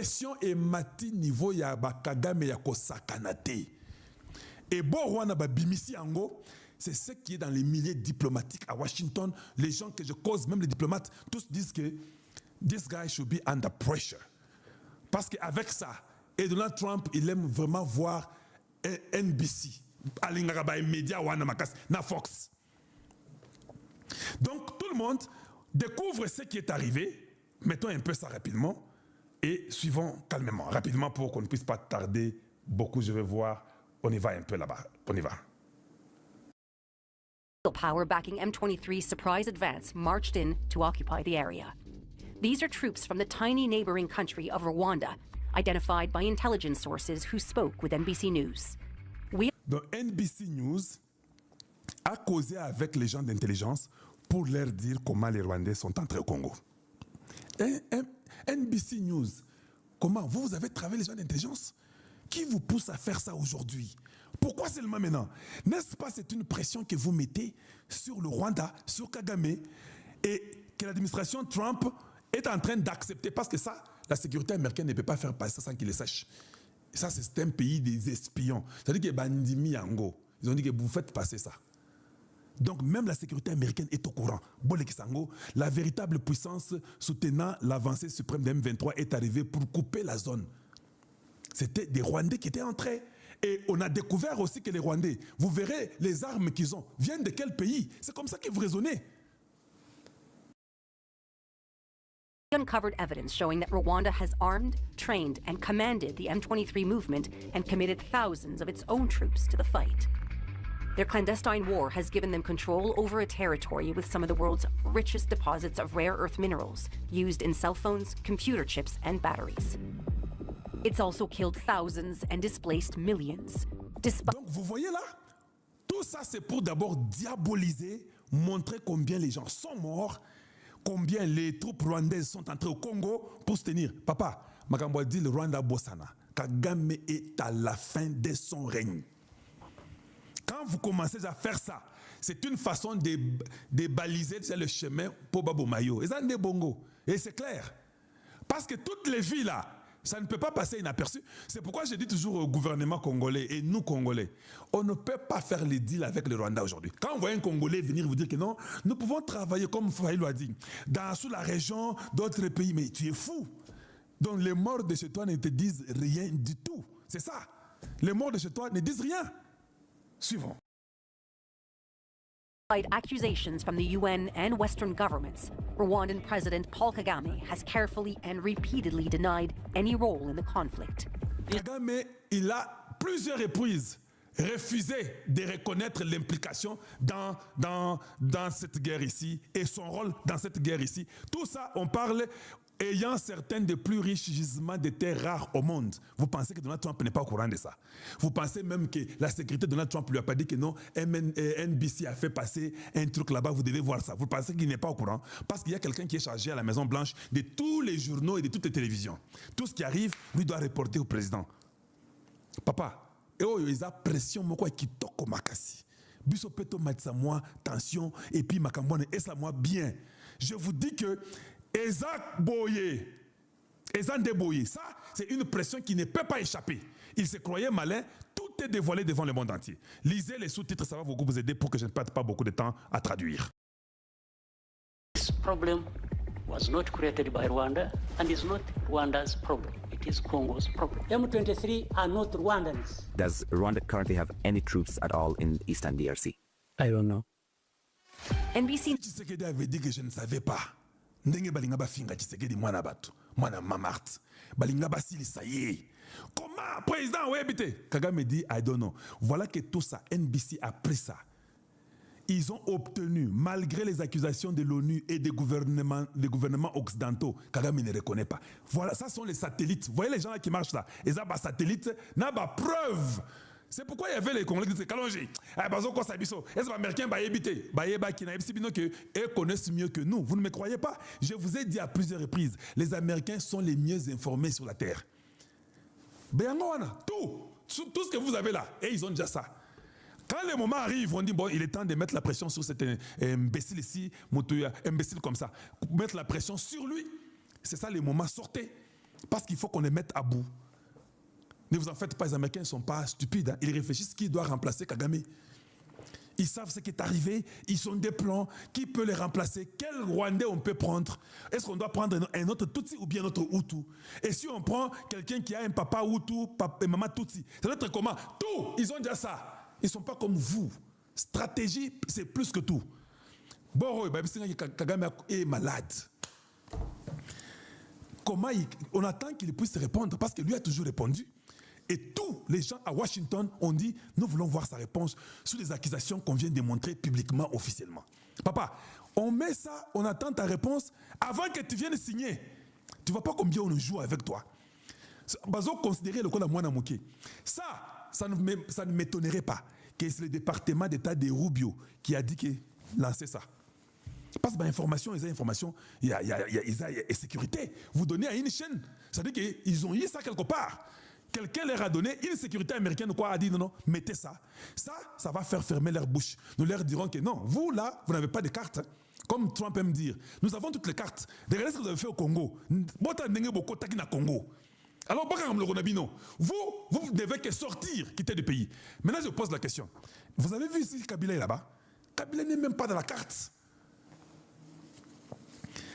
pression et mati niveau ya ba Kagame ya kosakanate. Et bon Rwanda ba bimisi ango, c'est ce qui est dans les milieux diplomatiques à Washington. Les gens que je cause, même les diplomates, tous disent que this guy should be under pressure. Parce qu'avec ça, et Donald Trump, il aime vraiment voir NBC, Alingaba Media, na Fox. Donc tout le monde découvre ce qui est arrivé. Mettons un peu ça rapidement et suivons calmement, rapidement pour qu'on ne puisse pas tarder beaucoup. Je vais voir, on y va un peu là-bas. On y va. Power backing M23 surprise advance marched in to occupy the area. These are troops from the tiny neighboring country of Rwanda, identified by intelligence sources who spoke with NBC News. Donc NBC News a causé avec les gens d'intelligence pour leur dire comment les Rwandais sont entrés au Congo. NBC News, comment vous avez travaillé les gens d'intelligence? Qui vous pousse à faire ça aujourd'hui? Pourquoi seulement maintenant? N'est-ce pas c'est une pression que vous mettez sur le Rwanda, sur Kagame, et que l'administration Trump est en train d'accepter? Parce que ça, la sécurité américaine ne peut pas faire passer ça sans qu'ils le sachent. Et ça, c'est un pays des espions. C'est-à-dire que Bandimi Yango, ils ont dit que vous faites passer ça. Donc même la sécurité américaine est au courant. Bolekisango, la véritable puissance soutenant l'avancée suprême de M23 est arrivée pour couper la zone. C'était des Rwandais qui étaient entrés. Et on a découvert aussi que les Rwandais, vous verrez les armes qu'ils ont, viennent de quel pays? C'est comme ça que vous raisonnez. Uncovered evidence showing that Rwanda has armed, trained, and commanded the M23 movement and committed thousands of its own troops to the fight. Their clandestine war has given them control over a territory with some of the world's richest deposits of rare earth minerals used in cell phones, computer chips, and batteries. It's also killed thousands and displaced millions. Donc vous voyez là, tout ça c'est pour d'abord diaboliser, montrer combien les gens sont morts, combien les troupes rwandaises sont entrées au Congo pour se tenir. Papa, Makambo dit le Rwanda Bossana, Kagame est à la fin de son règne. Quand vous commencez à faire ça, c'est une façon de baliser le chemin pour Babo Mayo. Et ça n'est bongo. Et c'est clair. Parce que toutes les villes là, ça ne peut pas passer inaperçu. C'est pourquoi je dis toujours au gouvernement congolais et nous Congolais, on ne peut pas faire les deals avec le Rwanda aujourd'hui. Quand on voit un Congolais venir vous dire que non, nous pouvons travailler comme Faïlo a dit, sous la région, d'autres pays, mais tu es fou. Donc les morts de chez toi ne te disent rien du tout. C'est ça. Les morts de chez toi ne disent rien. Suivant. Despite accusations from the UN and Western governments, Rwandan President Paul Kagame has carefully and repeatedly denied any role in the conflict. Kagame, il a plusieurs reprises refusé de reconnaître l'implication dans cette guerre ici et son rôle dans cette guerre ici. Tout ça, on parle ayant certains des plus riches gisements de terres rares au monde. Vous pensez que Donald Trump n'est pas au courant de ça? Vous pensez même que la sécurité de Donald Trump lui a pas dit que non, NBC a fait passer un truc là-bas, vous devez voir ça. Vous pensez qu'il n'est pas au courant? Parce qu'il y a quelqu'un qui est chargé à la Maison Blanche de tous les journaux et de toutes les télévisions. Tout ce qui arrive, lui doit reporter au président. Papa, et oh, il y a pression, moi qui toque makasi. Biso peto matisa moi, tension, et puis makambone, et ça moi bien. Je vous dis que Ezak Boye, Ezan Boye, ça c'est une pression qui ne peut pas échapper. Il se croyait malin, tout est dévoilé devant le monde entier. Lisez les sous-titres, ça va beaucoup vous aider pour que je ne perde pas beaucoup de temps à traduire. This problem was not created by Rwanda and is not Rwanda's problem. It is Congo's problem. M23 are not Rwandans. Does Rwanda currently have any troops at all in Eastern DRC? I don't know. NBC Tshisekedi avait dit que je ne savais pas. Ndenge balinga bafinga Tshisekedi mwana batu, mwana mamart. Balinga basili ça y est. Comment président ouais habité? Kagame dit I don't know. Voilà que tout ça NBC a pris ça. Ils ont obtenu, malgré les accusations de l'ONU et des gouvernements occidentaux, Kagame ne reconnaît pas. Voilà, ça sont les satellites. Vous voyez les gens là qui marchent là. Et ça, bah, satellites, n'a pas preuve. C'est pourquoi il y avait les Congolais qui disaient Kalonji, est-ce que les Américains connaissent mieux que nous? Vous ne me croyez pas? Je vous ai dit à plusieurs reprises, les Américains sont les mieux informés sur la Terre. Tout ce que vous avez là, et ils ont déjà ça. Quand les moments arrivent, on dit bon, il est temps de mettre la pression sur cet imbécile ici, imbécile comme ça, mettre la pression sur lui. C'est ça les moments, sortez. Parce qu'il faut qu'on les mette à bout. Ne vous en faites pas, les Américains ne sont pas stupides. Hein. Ils réfléchissent qui doit remplacer Kagame. Ils savent ce qui est arrivé, ils ont des plans, qui peut les remplacer, quel Rwandais on peut prendre. Est-ce qu'on doit prendre un autre Tutsi ou bien un autre Hutu? Et si on prend quelqu'un qui a un papa Hutu et maman Tutsi, ça doit être comment? Tout, ils ont déjà ça. Ils ne sont pas comme vous. Stratégie, c'est plus que tout. Bon, Kagame est malade. Comment on attend qu'il puisse répondre parce que lui a toujours répondu. Et tous les gens à Washington ont dit « Nous voulons voir sa réponse sur les accusations qu'on vient de montrer publiquement, officiellement. » Papa, on met ça, on attend ta réponse avant que tu viennes signer. Tu ne vois pas combien on joue avec toi. Bazo considérer le cas de Mwana Moké. Ça ne m'étonnerait pas que c'est le département d'État de Rubio qui a dit qu'il lançait ça. Parce que l'information, il y a sécurité. Vous donnez à une chaîne, ça veut dire qu'ils ont eu ça quelque part. Quelqu'un leur a donné, une sécurité américaine a dit non, mettez ça. Ça va faire fermer leur bouche. Nous leur dirons que non, vous là, vous n'avez pas de cartes. Comme Trump aime dire, nous avons toutes les cartes. Regardez ce que vous avez fait au Congo. Alors, vous devez que sortir, quitter le pays. Maintenant, je pose la question. Vous avez vu ici Kabila est là-bas? Kabila n'est même pas dans la carte.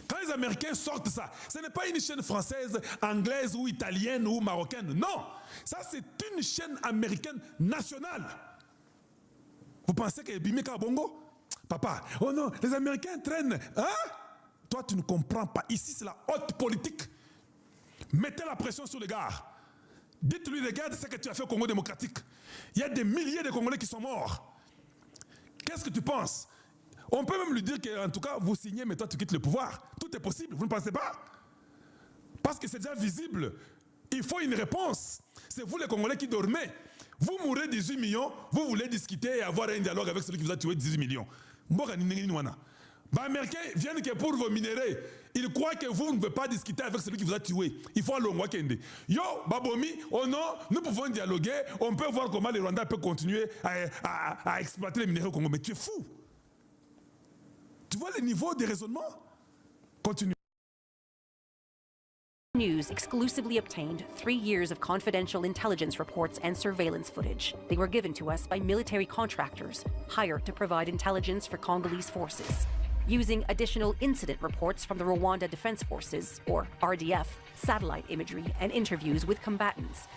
Quand les Américains sortent ça, ce n'est pas une chaîne française, anglaise ou italienne ou marocaine. Non, ça c'est une chaîne américaine nationale. Vous pensez que Bimika Bongo? Papa, oh non, les Américains traînent. Hein? Toi, tu ne comprends pas. Ici, c'est la haute politique. Mettez la pression sur les gars. Dites-lui, regarde ce que tu as fait au Congo démocratique. Il y a des milliers de Congolais qui sont morts. Qu'est-ce que tu penses? On peut même lui dire qu'en tout cas, vous signez, mais toi, tu quittes le pouvoir. Tout est possible, vous ne pensez pas? Parce que c'est déjà visible. Il faut une réponse. C'est vous les Congolais qui dormez. Vous mourrez 18 millions, vous voulez discuter et avoir un dialogue avec celui qui vous a tué 18 millions. Les Américains viennent que pour vous minerais. Ils croient que vous ne pouvez pas discuter avec celui qui vous a tué. Il faut aller au Mwakende. Yo, Babomi, oh non, nous pouvons dialoguer. On peut voir comment les Rwandais peuvent continuer à exploiter les minéraux au Congo. Mais tu es fou. Tu vois le niveau de raisonnement? Continue. News exclusively obtained 3 years of confidential intelligence reports and surveillance footage. They were given to us by military contractors hired to provide intelligence for Congolese forces. Using additional incident reports from the Rwanda Defense Forces, or RDF, satellite imagery, and interviews with combatants.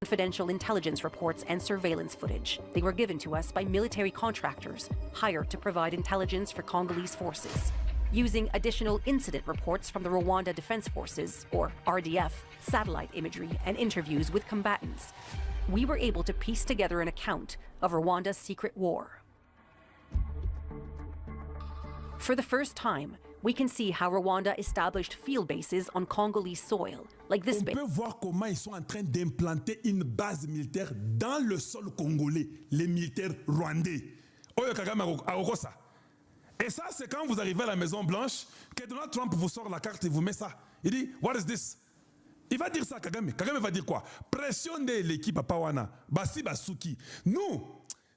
Confidential intelligence reports and surveillance footage. They were given to us by military contractors hired to provide intelligence for Congolese forces. Using additional incident reports from the Rwanda Defense Forces, or RDF, satellite imagery, and interviews with combatants, we were able to piece together an account of Rwanda's secret war. For the first time, we can see how Rwanda established field bases on Congolese soil, like this base. On peut voir comment ils sont en train d'implanter une base militaire dans le sol congolais, les militaires rwandais. Oyo Kagame a Okosa. Et ça, c'est quand vous arrivez à la Maison Blanche que Donald Trump vous sort la carte et vous met ça. Il dit, what is this? Il va dire ça, Kagame. Kagame va dire quoi? Pressionnez l'équipe à Pawana. Basi Basuki. Nous,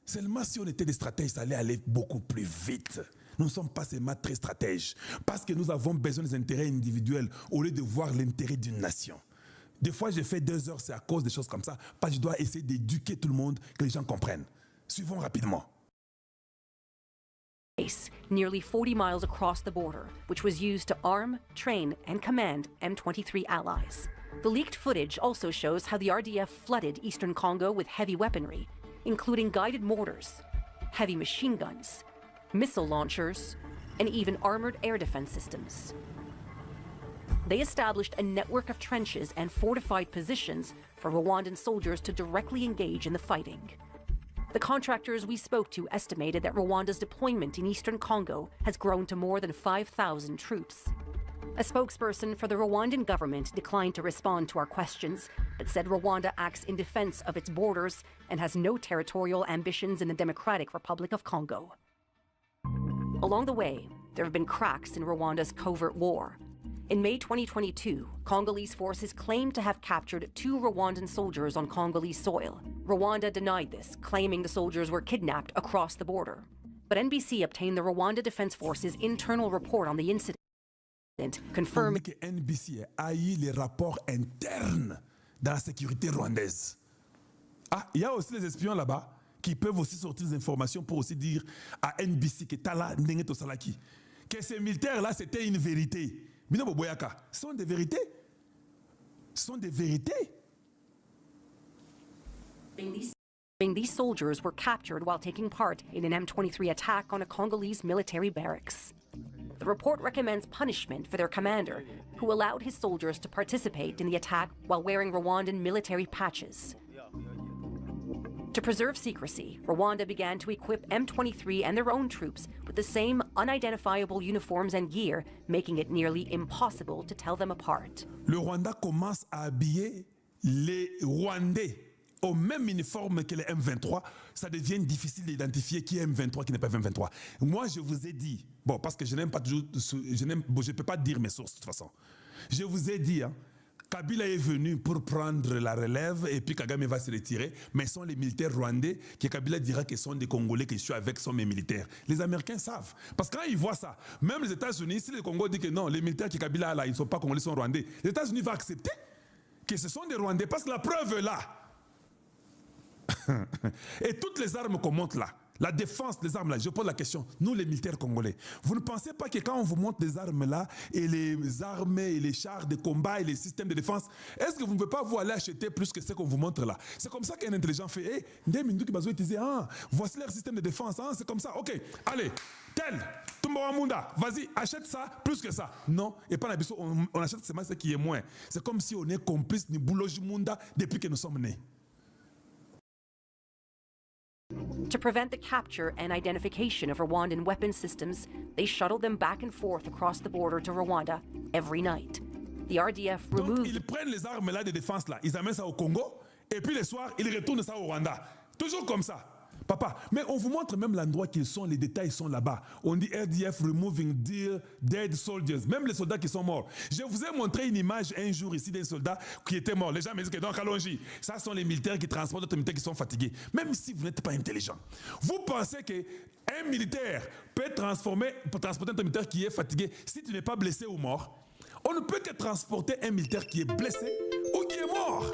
seulement si on était des stratèges, ça allait aller beaucoup plus vite. Nous ne sommes pas seulement très stratèges. Parce que nous avons besoin des intérêts individuels au lieu de voir l'intérêt d'une nation. Des fois, j'ai fait 2 heures, c'est à cause des choses comme ça. Parce que je dois essayer d'éduquer tout le monde, que les gens comprennent. Suivons rapidement. Nearly 40 miles across the border, which was used to arm, train, and command M23 allies. The leaked footage also shows how the RDF flooded eastern Congo with heavy weaponry, including guided mortars, heavy machine guns, missile launchers, and even armored air defense systems. They established a network of trenches and fortified positions for Rwandan soldiers to directly engage in the fighting. The contractors we spoke to estimated that Rwanda's deployment in eastern Congo has grown to more than 5,000 troops. A spokesperson for the Rwandan government declined to respond to our questions, but said Rwanda acts in defense of its borders and has no territorial ambitions in the Democratic Republic of Congo. Along the way, there have been cracks in Rwanda's covert war. In May 2022, Congolese forces claimed to have captured 2 Rwandan soldiers on Congolese soil. Rwanda denied this, claiming the soldiers were kidnapped across the border. But NBC obtained the Rwanda Defense Forces' internal report on the incident. confirming que NBC a eu les rapports internes dans la sécurité rwandaise. Ah, il y a aussi les espions là-bas qui peuvent aussi sortir des informations pour aussi dire à NBC que Tala Nengeto Salaki, que ces militaires-là, c'était une vérité. Bino Boyaka, ce sont des vérités. Ce sont des vérités. these soldiers were captured while taking part in an M23 attack on a Congolese military barracks. The report recommends punishment for their commander, who allowed his soldiers to participate in the attack while wearing Rwandan military patches. To preserve secrecy, Rwanda began to equip M23 and their own troops with the same unidentifiable uniforms and gear, making it nearly impossible to tell them apart. Le Rwanda commence à habiller les Rwandais au même uniforme que les M23. Ça devient difficile d'identifier qui est M23, qui n'est pas M23. Moi, je vous ai dit, bon, parce que je n'aime pas toujours, je ne peux pas dire mes sources de toute façon. Je vous ai dit, hein, Kabila est venu pour prendre la relève et puis Kagame va se retirer, mais ce sont les militaires rwandais que Kabila dira que ce sont des Congolais qui sont avec, sont mes militaires. Les Américains savent. Parce que quand ils voient ça, même les États-Unis, si le Congo dit que non, les militaires que Kabila a là, ils ne sont pas Congolais, ils sont Rwandais, les États-Unis vont accepter que ce sont des Rwandais parce que la preuve est là. Et toutes les armes qu'on monte là, la défense des armes là, je pose la question, nous les militaires congolais, vous ne pensez pas que quand on vous montre des armes là, et les armes et les chars de combat et les systèmes de défense, est-ce que vous ne pouvez pas vous aller acheter plus que ce qu'on vous montre là? C'est comme ça qu'un intelligent fait, hey, voici leur système de défense, hein, c'est comme ça, ok, allez, tel, Tumbaramunda, vas-y, achète ça plus que ça. Non, et pas l'habitude, on achète seulement ce qui est moins. C'est comme si on est complice ni Boulojimunda depuis que nous sommes nés. To prevent the capture and identification of Rwandan weapon systems, they shuttled them back and forth across the border to Rwanda every night. The RDF Donc, removed... ils prennent les armes là de défense là, ils amènent ça au Congo, et puis le soir, ils retournent ça au Rwanda. Toujours comme ça. Papa, mais on vous montre même l'endroit qu'ils sont, les détails sont là-bas. On dit RDF removing dead soldiers, même les soldats qui sont morts. Je vous ai montré une image un jour ici d'un soldat qui était mort. Les gens me disent que dans Kalonji, ça sont les militaires qui transportent d'autres militaires qui sont fatigués. Même si vous n'êtes pas intelligent. Vous pensez qu'un militaire peut transporter un militaire qui est fatigué si tu n'es pas blessé ou mort? On ne peut que transporter un militaire qui est blessé ou qui est mort.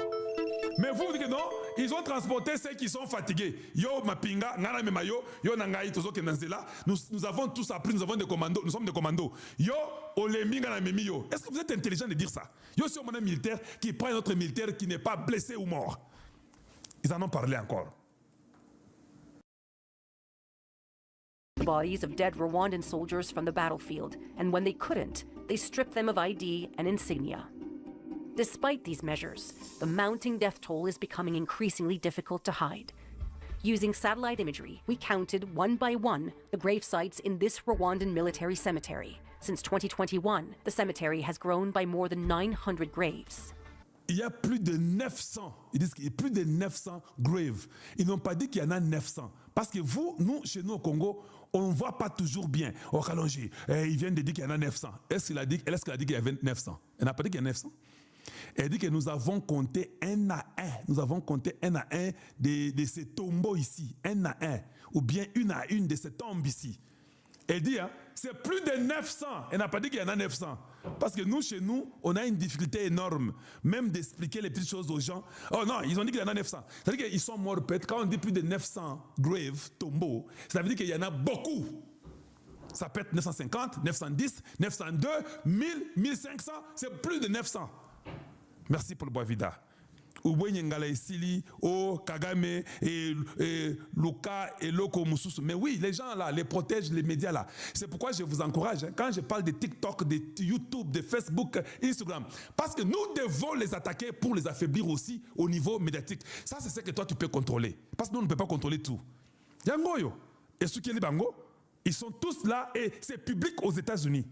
Mais vous dites que non, ils ont transporté ceux qui sont fatigués. Yo, Mapinga, Nana Memayo, Yo Nangaï, Tozo Kenanzela. Nous avons tous appris, nous avons des commandos, nous sommes des commandos. Yo, Oleminga na Memio. Est-ce que vous êtes intelligent de dire ça? Yo, c'est un militaire qui prend un autre militaire qui n'est pas blessé ou mort. Ils en ont parlé encore. the bodies of dead Rwandan soldiers from the battlefield, and when they couldn't, they stripped them of ID and insignia. Despite these measures, the mounting death toll is becoming increasingly difficult to hide. Using satellite imagery, we counted one by one the grave sites in this Rwandan military cemetery. Since 2021, the cemetery has grown by more than 900 graves. Il y a plus de 900, ils disent qu'il y a plus de 900 graves. Ils n'ont pas dit qu'il y en a 900. Parce que vous, nous, chez nous au Congo, on ne voit pas toujours bien. Au Kalonji, ils viennent de dire qu'il y en a 900. Est-ce qu'il a dit qu'il y avait 900? Elle n'a pas dit qu'il y a 900. Elle dit que nous avons compté un à un. Nous avons compté un à un de ces tombeaux ici. Un à un. Ou bien une à une de ces tombes ici. Elle dit, hein, c'est plus de 900. Elle n'a pas dit qu'il y en a 900. Parce que nous, chez nous, on a une difficulté énorme. Même d'expliquer les petites choses aux gens. Oh non, ils ont dit qu'il y en a 900. C'est-à-dire qu'ils sont morts peut-être. Quand on dit plus de 900 graves, tombeaux, ça veut dire qu'il y en a beaucoup. Ça peut être 950, 910, 902, 1000, 1500. C'est plus de 900. Merci pour le Boavida. Ngala Esili, O Kagame et Luka et Loko Mususu. Mais oui, les gens là, les protègent, les médias là. C'est pourquoi je vous encourage, hein, quand je parle de TikTok, de YouTube, de Facebook, Instagram, parce que nous devons les attaquer pour les affaiblir aussi au niveau médiatique. Ça, c'est ce que toi tu peux contrôler. Parce que nous ne pouvons pas contrôler tout. Yangoyo et ceux qui sont Bango, ils sont tous là et c'est public aux États-Unis.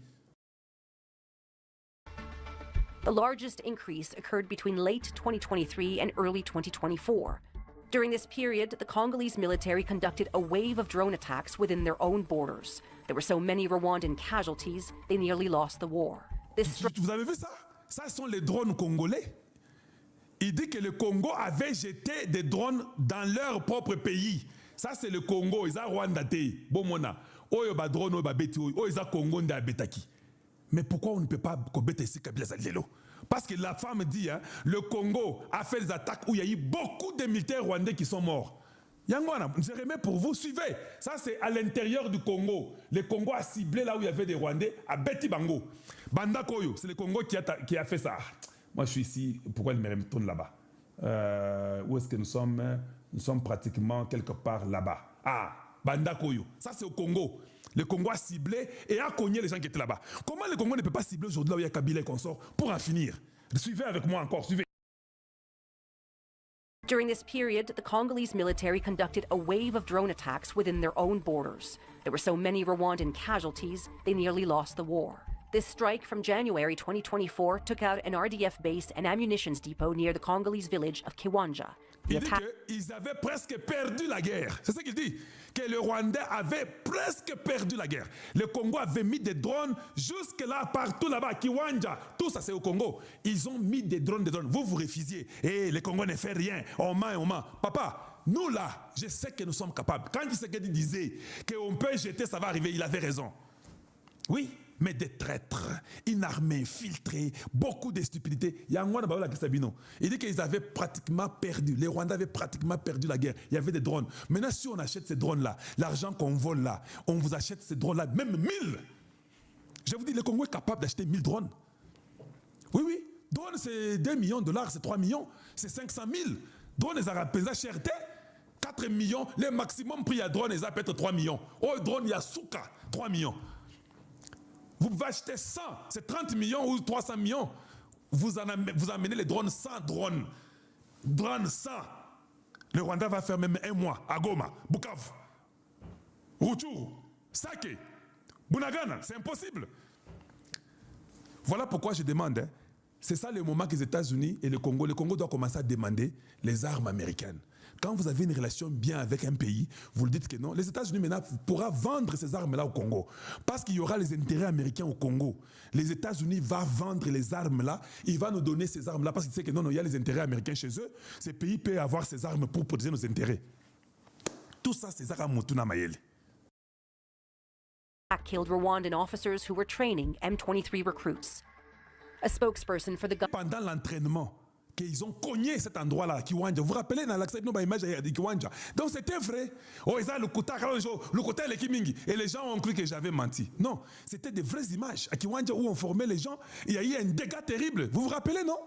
The largest increase occurred between late 2023 and early 2024. During this period, the Congolese military conducted a wave of drone attacks within their own borders. There were so many Rwandan casualties, they nearly lost the war. Vous avez vu ça? Ça sont les drones congolais. Il dit que le Congo avait jeté des drones dans leur propre pays. Ça, c'est le Congo. Ils ont Rwanda. Bomona. Oyo ba drone, oyo ba beti, oyo ils ont Congo nda betaki. Mais pourquoi on ne peut pas combattre ici Kabila Zalelo? Parce que la femme dit, hein, le Congo a fait des attaques où il y a eu beaucoup de militaires rwandais qui sont morts. Yangwana, je remets pour vous, suivez. Ça, c'est à l'intérieur du Congo. Le Congo a ciblé là où il y avait des Rwandais, à Beti Bango. Banda Koyo, c'est le Congo qui a fait ça. Moi, je suis ici, pourquoi il me retourne là-bas? Où est-ce que nous sommes? Nous sommes pratiquement quelque part là-bas. Ah, Banda Koyo. Ça, c'est au Congo. Le Congo a ciblé et a cogné les gens qui étaient là-bas. Comment le Congo ne peut pas cibler aujourd'hui là où il y a Kabila et consort pour en finir? Suivez avec moi encore, suivez. During this period, the Congolese military conducted a wave of drone attacks within their own borders. There were so many Rwandan casualties, they nearly lost the war. This strike from January 2024 took out an RDF base and ammunitions depot near the Congolese village of Kiwanja. Il dit qu'ils avaient presque perdu la guerre. C'est ce qu'il dit. Que le Rwandais avait presque perdu la guerre. Le Congo avait mis des drones jusque là, partout là-bas, Kiwanja. Tout ça, c'est au Congo. Ils ont mis des drones. Vous, vous refusiez. Et le Congo ne fait rien. On ment. Papa, nous là, je sais que nous sommes capables. Quand Tshisekedi disait qu'on peut jeter, ça va arriver, il avait raison. Oui. Mais des traîtres, une armée infiltrée, beaucoup de stupidité. Il dit qu'ils avaient pratiquement perdu, les Rwandais avaient pratiquement perdu la guerre. Il y avait des drones. Maintenant, si on achète ces drones-là, l'argent qu'on vole là, on vous achète ces drones-là, même 1000. Je vous dis, le Congo est capable d'acheter 1000 drones. Oui. Drones, c'est 2 millions de dollars, c'est 3 millions, c'est 500 000. Drones, les Arabes, ils achètent 4 millions. Le maximum prix à drone, ils appellent 3 millions. Oh, drone, il y a Souka, 3 millions. Vous pouvez acheter 100, c'est 30 millions ou 300 millions. Vous amenez les drones 100 drones. Drones 100. Le Rwanda va faire même 1 mois à Goma, Bukavu, Rutshuru, Sake, Bunagana. C'est impossible. Voilà pourquoi je demande. Hein, c'est ça le moment que les États-Unis et le Congo doivent commencer à demander les armes américaines. Quand vous avez une relation bien avec un pays, vous le dites que non. Les États-Unis maintenant pourront vendre ces armes-là au Congo. Parce qu'il y aura les intérêts américains au Congo. Les États-Unis vont vendre les armes-là. Il va nous donner ces armes-là parce qu'il sait que non, il y a les intérêts américains chez eux. Ces pays peuvent avoir ces armes pour protéger nos intérêts. Tout ça, c'est ça qu'a Mutuna Mayele. Killed Rwandan officers who were training M23 recruits. A spokesperson for the government. Pendant l'entraînement, qu'ils ont cogné cet endroit-là, Kiwanja. Vous vous rappelez dans l'accès de l'image de Kiwanja? Donc c'était vrai. Oh, ils ont le côté le Kimingi. Et les gens ont cru que j'avais menti. Non, c'était des vraies images. À Kiwanja, où on formait les gens, il y a eu un dégât terrible. Vous vous rappelez, non?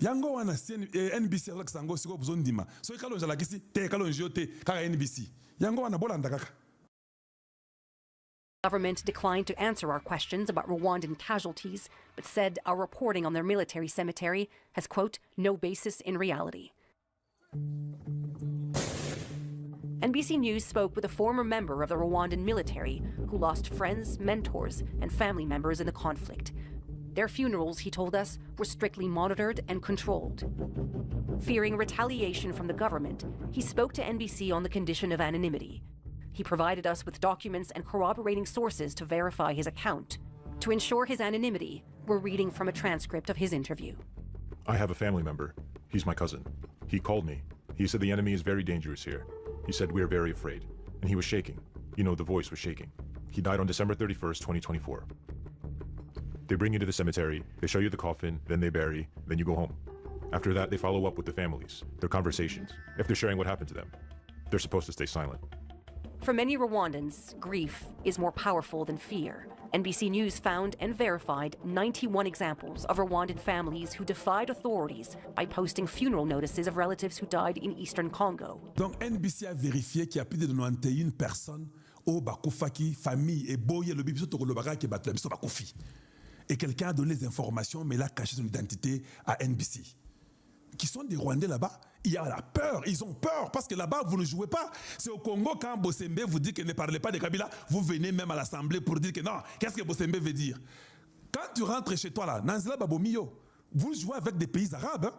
Yango wana NBC avec sango siko besoin d'ima. So kalonja la kisi te kalonjo te kaka NBC. Yango wana bolanda kaka. The government declined to answer our questions about Rwandan casualties, but said our reporting on their military cemetery has, quote, no basis in reality. NBC News spoke with a former member of the Rwandan military who lost friends, mentors, and family members in the conflict. Their funerals, he told us, were strictly monitored and controlled. Fearing retaliation from the government, he spoke to NBC on the condition of anonymity. He provided us with documents and corroborating sources to verify his account. To ensure his anonymity, we're reading from a transcript of his interview. I have a family member. He's my cousin. He called me. He said the enemy is very dangerous here. He said we're very afraid. And he was shaking. You know, the voice was shaking. He died on December 31st, 2024. They bring you to the cemetery, they show you the coffin, then they bury, then you go home. After that, they follow up with the families, their conversations, if they're sharing what happened to them. They're supposed to stay silent. For many Rwandans, grief is more powerful than fear. NBC News found and verified 91 examples of Rwandan families who defied authorities by posting funeral notices of relatives who died in eastern Congo. Donc NBC a vérifié qu'il y a plus de 91 personnes au Bakufaki, famille et boye le bibiso tokolobaka qui battu la biso Bakufi. Et quelqu'un a donné les informations, mais il a caché son identité à NBC. Qui sont des Rwandais là-bas, il y a la peur, ils ont peur, parce que là-bas, vous ne jouez pas. C'est au Congo, quand Bossembe vous dit que ne parlez pas de Kabila, vous venez même à l'Assemblée pour dire que non, qu'est-ce que Bossembe veut dire? Quand tu rentres chez toi là, Nanzila Babomio, vous jouez avec des pays arabes, hein?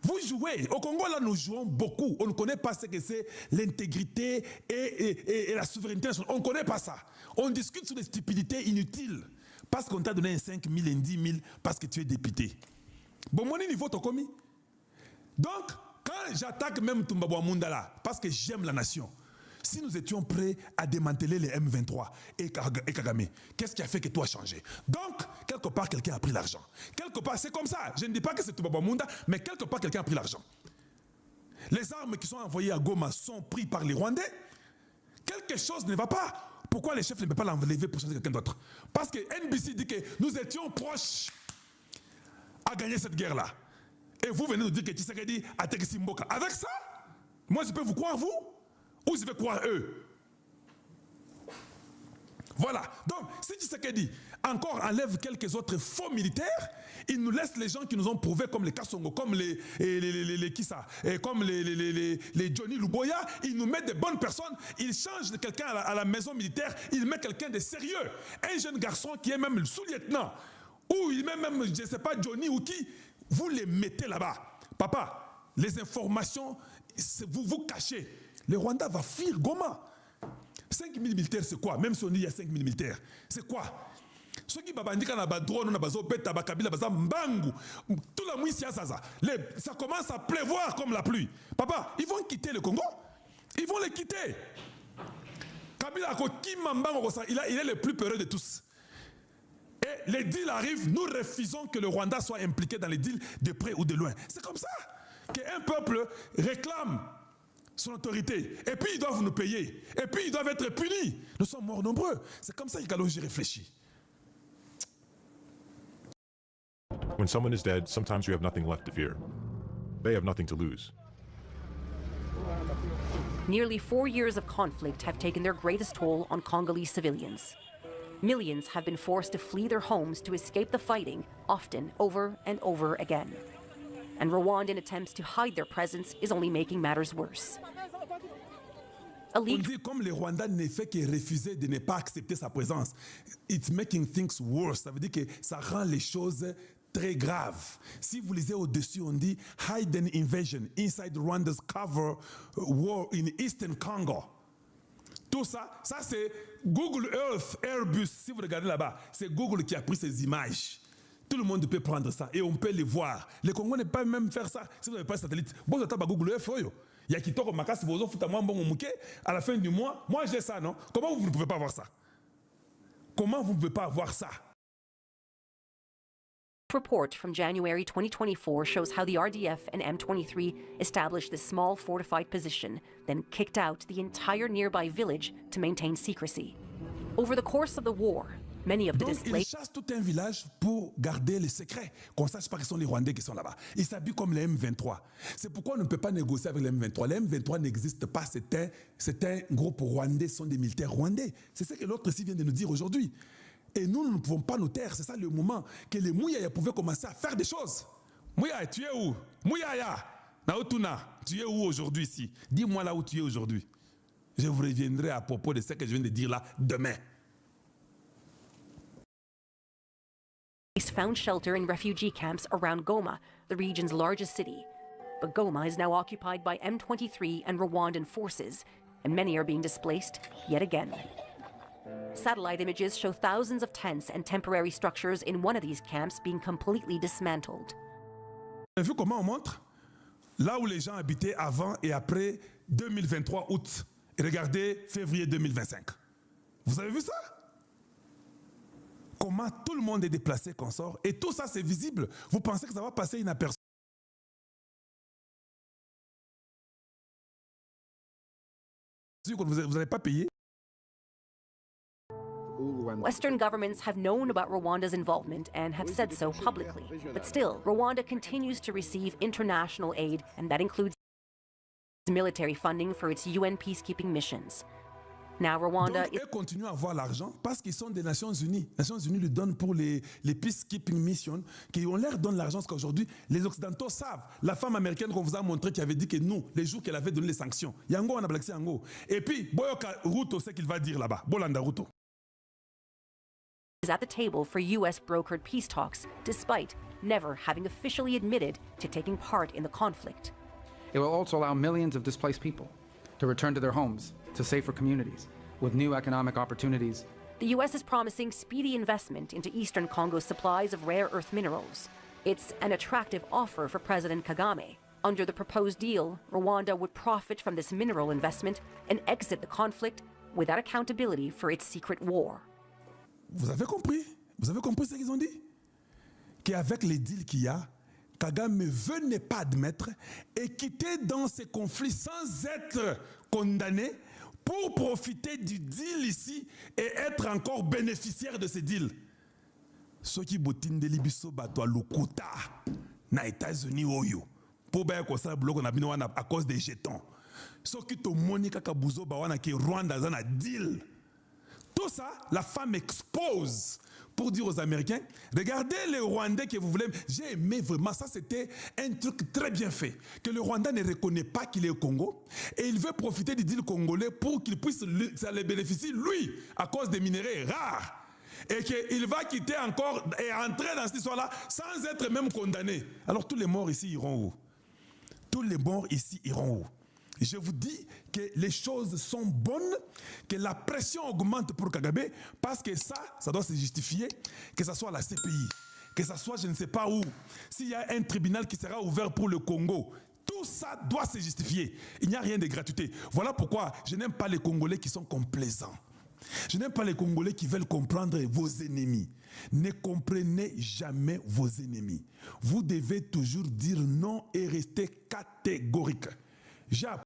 Vous jouez. Au Congo, là, nous jouons beaucoup. On ne connaît pas ce que c'est l'intégrité et la souveraineté nationale. On ne connaît pas ça. On discute sur des stupidités inutiles. Parce qu'on t'a donné un 5 000, un 10 000, parce que tu es député. Bon, mon niveau, t'as commis. Donc, quand j'attaque même Tumbabwa Mundala, parce que j'aime la nation, Si nous étions prêts à démanteler les M23 et Kagame, qu'est-ce qui a fait que tout a changé? Donc, quelque part, quelqu'un a pris l'argent. Quelque part, c'est comme ça. Je ne dis pas que c'est Toubaba Munda, mais quelque part, quelqu'un a pris l'argent. Les armes qui sont envoyées à Goma sont prises par les Rwandais. Quelque chose ne va pas. Pourquoi les chefs ne peuvent pas l'enlever pour changer quelqu'un d'autre? Parce que NBC dit que nous étions proches à gagner cette guerre-là. Et vous venez nous dire que Tshisekedi a Tekisi Mboka. Avec ça, moi je peux vous croire vous? Ou je vais croire eux? Voilà. Donc, si Tshisekedi encore enlève quelques autres faux militaires, il nous laisse les gens qui nous ont prouvé, comme les Kassongo, comme les Johnny Luboya, il nous met des bonnes personnes, il change de quelqu'un à la maison militaire, il met quelqu'un de sérieux. Un jeune garçon qui est même le sous-lieutenant, ou il met même, je ne sais pas, Johnny ou qui, vous les mettez là-bas. Papa, les informations, vous cachez. Le Rwanda va fuir Goma. 5 000 militaires, c'est quoi? Même si on dit il y a 5 000 militaires, c'est quoi? Ceux qui babandika na badrone na bazo beta bakabila baza mbangu tout la nuit ça commence à pleuvoir comme la pluie. Papa, ils vont quitter le Congo. Ils vont les quitter. Kabila il est le plus peureux de tous. Et les deals arrivent, nous refusons que le Rwanda soit impliqué dans les deals de près ou de loin. C'est comme ça qu'un peuple réclame son autorité. Et puis ils doivent nous payer. Et puis ils doivent être punis. Nous sommes morts nombreux. C'est comme ça que Kaloji réfléchit. When someone is dead, sometimes you have nothing left to fear. They have nothing to lose. Nearly 4 years of conflict have taken their greatest toll on Congolese civilians. Millions have been forced to flee their homes to escape the fighting, often over and over again. And Rwandan attempts to hide their presence is only making matters worse. On dit comme le Rwanda ne fait que refuser de ne pas accepter sa présence. It's making things worse. Ça veut dire que ça rend les choses très graves. Si vous lisez au-dessus, on dit hidden invasion inside Rwanda's cover war in Eastern Congo. Tout ça, ça c'est Google Earth, Airbus. Si vous regardez là-bas, c'est Google qui a pris ces images. Tout le monde peut prendre ça et on peut les voir. Le Congo ne peut pas même faire ça si vous n'avez pas de satellite. Bon, vous avez Google Earth. Il y a qui tord Makasi, vous faites moi bon mouké à la fin du mois. Moi j'ai ça, non? Comment vous ne pouvez pas avoir ça? Comment vous ne pouvez pas avoir ça? A report from January 2024 shows how the RDF and M23 established this small fortified position, then kicked out the entire nearby village to maintain secrecy. Over the course of the war, many of the Donc, ils displaced chassent tout un village pour garder les secrets, qu'on ne sache pas que ce sont les Rwandais qui sont là-bas. Ils s'habillent comme les M23. C'est pourquoi on ne peut pas négocier avec les M23. Les M23 n'existent pas, c'est un groupe rwandais, ce sont des militaires rwandais. C'est ce que l'autre ici vient de nous dire aujourd'hui. Et nous ne pouvons pas nous taire. C'est ça le moment que les Mouyaya pouvaient commencer à faire des choses. Mouyaya, tu es où? Mouyaya, Naotuna, tu es où aujourd'hui ici? Dis-moi là où tu es aujourd'hui. Je vous reviendrai à propos de ce que je viens de dire là demain. found shelter in refugee camps around Goma, the region's largest city. But Goma is now occupied by M23 and Rwandan forces, and many are being displaced yet again. Satellite images show thousands of tents and temporary structures in one of these camps being completely dismantled. Vous avez vu comment on montre? Là où les gens habitaient avant et après 2023 août. Et regardez février 2025. Vous avez vu ça? Comment tout le monde est déplacé, qu'on sort. Et tout ça, c'est visible. Vous pensez que ça va passer inaperçu? Vous n'allez pas payer? Western governments have known about Rwanda's involvement and have said so publicly. But still, Rwanda continues to receive international aid, and that includes military funding for its UN peacekeeping missions. Now, Rwanda... Donc, eux continuent à avoir l'argent parce qu'ils sont des Nations Unies. Les Nations Unies lui donnent pour les peacekeeping missions, on leur donne l'argent parce qu'aujourd'hui, les Occidentaux savent. La femme américaine qu'on vous a montré qui avait dit que nous, les jours qu'elle avait donné les sanctions, Yango, on a blaxé Yango. Et puis, Boyoka Ruto, c'est qu'il va dire là-bas. Bolanda Ruto. Is at the table for US-brokered peace talks, despite never having officially admitted to taking part in the conflict. It will also allow millions of displaced people to return to their homes, to safer communities, with new economic opportunities. The US is promising speedy investment into eastern Congo's supplies of rare earth minerals. It's an attractive offer for President Kagame, Under the proposed deal, Rwanda would profit from this mineral investment and exit the conflict without accountability for its secret war. Vous avez compris? Vous avez compris ce qu'ils ont dit? Qu'avec les deals qu'il y a, Kagame veut ne pas admettre et quitter dans ces conflits sans être condamné pour profiter du deal ici et être encore bénéficiaire de ces deals. Ceux qui botinent de Libiso battent Lokuta, na États-Unis oyo, pour bien qu'on s'en bloque à cause des jetons. Ceux qui te Monica Kabuzo bawana qui Rwanda dans un deal. Tout ça, la femme expose pour dire aux Américains, regardez les Rwandais que vous voulez. J'ai aimé vraiment, ça c'était un truc très bien fait. Que le Rwanda ne reconnaît pas qu'il est au Congo et il veut profiter du deal congolais pour qu'il puisse ça les bénéficier, lui, à cause des minéraux rares. Et qu'il va quitter encore et entrer dans cette histoire-là sans être même condamné. Alors tous les morts ici iront où? Tous les morts ici iront où? Je vous dis que les choses sont bonnes, que la pression augmente pour Kagame, parce que ça doit se justifier, que ce soit la CPI, que ce soit je ne sais pas où, s'il y a un tribunal qui sera ouvert pour le Congo, tout ça doit se justifier. Il n'y a rien de gratuité. Voilà pourquoi je n'aime pas les Congolais qui sont complaisants. Je n'aime pas les Congolais qui veulent comprendre vos ennemis. Ne comprenez jamais vos ennemis. Vous devez toujours dire non et rester catégorique. J'ai appris